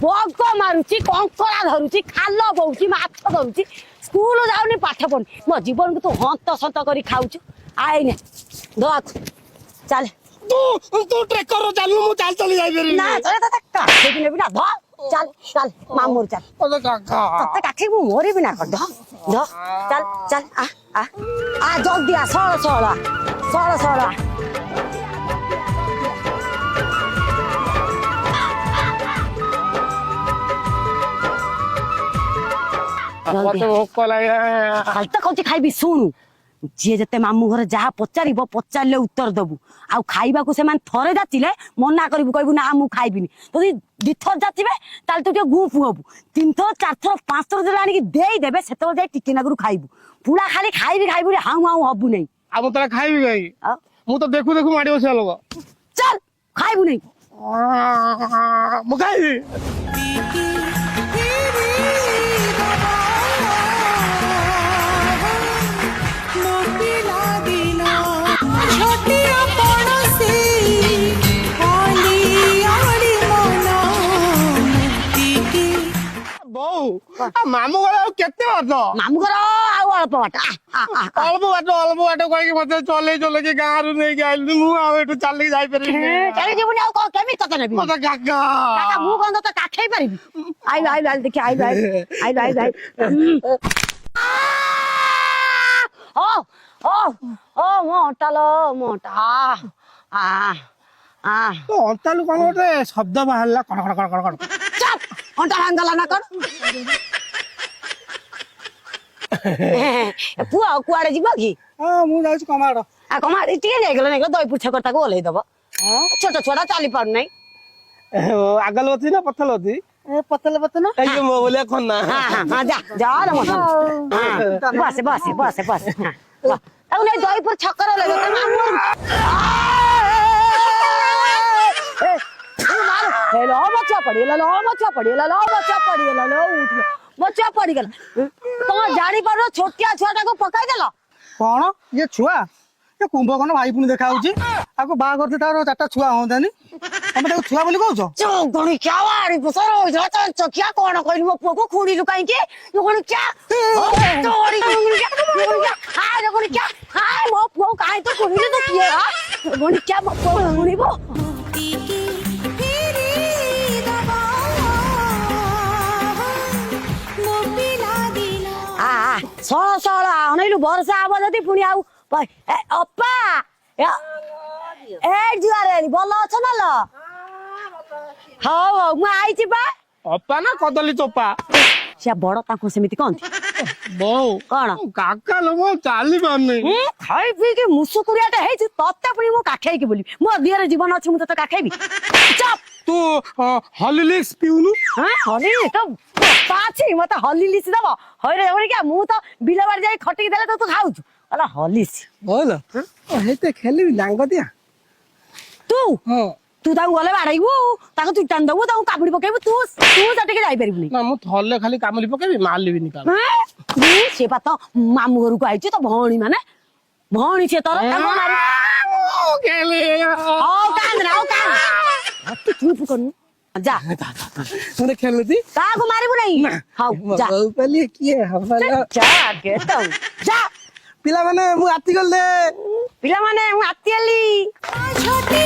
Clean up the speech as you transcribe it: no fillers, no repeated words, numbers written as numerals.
bug मारुची कंकड़ा धरुची खाल बोउची माछ धरुची school जाउनी पाठ पढ़ी मो जीवन को तू हंत सत करी खाउछु आइने दख चल तू ट्रेकर रो चालू मु चाल चली जाई फेरी ना चले त काखे बिना बिना ध चल चल मामूर चल ओले काका तते काखे मु मोरी बिना कर ध ध चल चल आ जल्दी आ सळ मते भोक लागे खाल त कहूँ खाइबी शुणु जी जिते मामू घर जहाँ पचार पचारे उत्तर दबु आउ खाइबा को से थरे जाचिले मना करू कहबू ना मु खाइबिनी तो दी थर जाचिबे ताल तू गुफ हबु 3 थर 4 थर 5 थर जला आनी देई देबे सेतो जाय टिके नागरू खाइबू पुला खाली खाइबी रे हाउ हाउ हबु नै आ मु तरा खाइबी गई मु तो देखू देखू माडी बसे लोग चल खाइबू नै मु खाइबी मामू घर केते बात मामू घर आउ अल्प बाट अल्प बाट कहि मते चले चले के गां रु नै गेल मु आ एटु चली जाई परबी चली जेबुनी आउ केमी तते नेबी मते काका काका मु गंध त काखै परबी आई देखि आई ओ मोटा तो अंतालु कोन गोटे शब्द बाहरला कण कण कण कण चुप अंटा भांगला ना कर पुआ कुआडे जीव की हां मु जाउछ कमाड आ कमाड इटिके जाय गेल नै दई पुछ करता को ओलै दबो छोटा छोटा चाली पार नै आगल होती ना पथल होती पतल ना ये मो बोले खन्ना हां जा रे मत बस अब नै दई पुर छक्कर लगे त मामू हेलो बच्चा पड़ी बच्चा पड़ी गला तुम जानी पारो छोटिया छुआटा को पकाई देलो कौन ये छुआ ये कुंभकर्ण भाई पुनी देखा होची आको बा करते तारो चारटा छुआ होंदानी तमे ताको छुआ बोली कहउछो चौगणी क्या वारी बसरो जात क्या कोन कहली मो पुओ को खुड़ी लुकाई के यो कोन क्या तोड़ी क्या हाय रे कोन क्या हाय मो पुओ काई तो खुड़ी तो किए हा कोन क्या मो पुओ खुड़ी बो सळा अनैलु वर्षा आब जति पुनी आउ अप्पा ए जुआरे बोल अछ न ल हां म आइछि बा अप्पा ना कदली चोपा से बड़ ताको समिति कोंथि बो कोन काका लो मो चाली पारने खाइ पी के मुसुकुरियाटा हेछि तत्ते पुनी मो काखै के बोली मो दियर जीवन अछि मु त काखैबी चप तू हॉलिलिक्स पिउनु हां हॉलिलिक्स तो पाछि म त हॉलिलिक्स दबो हैरे होरी क्या मु त बिलबार जाई खटिक देले त तू खाउछु अला हॉलिलिक्स बोल हेते खेली लांग दिया तू हां तू ताऊ गले बाड़ाइबू ताको तू टान दबू ताऊ काबुड़ी पकेबू तू जटिके जाई परिबुनी ना मु थल्ले खाली कामली पकेबी मारलिबिनी काम से बात मामू घर को आइछि तो भौणी माने भौणी छे तोर ताको मारी खेले ओ कान तू चुप कर जा मुने खेलती ताको मारिबू नहीं हाउ जा पहले किए हवाला जा के तो जा पिला माने मु आती गले पिला माने मु आती आली छोटी